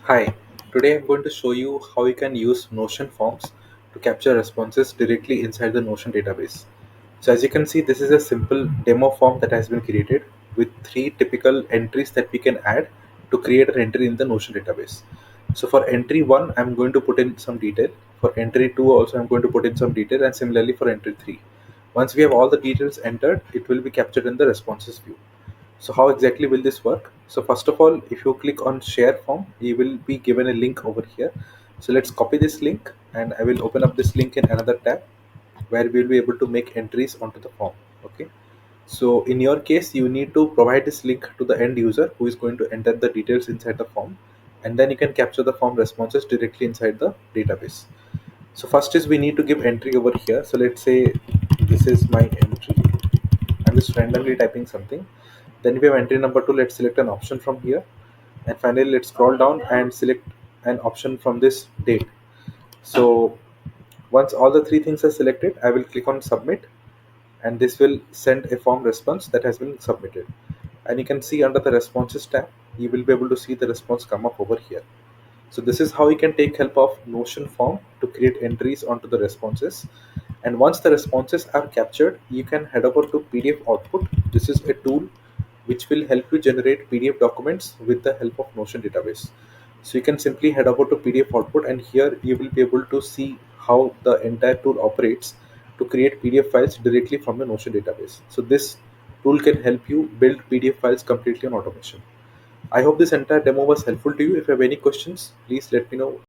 Hi, today I'm going to show you how you can use Notion forms to capture responses directly inside the Notion database. So as you can see, this is a simple demo form that has been created with three typical entries that we can add to create an entry in the Notion database. So for entry 1, I'm going to put in some detail. For entry 2 also, I'm going to put in some detail, and similarly for entry 3. Once we have all the details entered, it will be captured in the responses view. So how exactly will this work? So first of all, if you click on share form, you will be given a link over here. So let's copy this link and I will open up this link in another tab where we'll be able to make entries onto the form. Okay. So in your case, you need to provide this link to the end user who is going to enter the details inside the form, and then you can capture the form responses directly inside the database. So first is we need to give entry over here. So let's say this is my entry. I'm just randomly typing something. Then we have entry number 2. Let's select an option from here, and finally let's scroll down and select an option from this date. So once all the three things are selected, I will click on submit, and this will send a form response that has been submitted. And you can see under the responses tab, you will be able to see the response come up over here. So this is how you can take help of Notion form to create entries onto the responses. And once the responses are captured, you can head over to PDF output. This is a tool which will help you generate PDF documents with the help of Notion database. So you can simply head over to PDF output, and here you will be able to see how the entire tool operates to create PDF files directly from the Notion database. So this tool can help you build PDF files completely on automation. I hope this entire demo was helpful to you. If you have any questions, please let me know.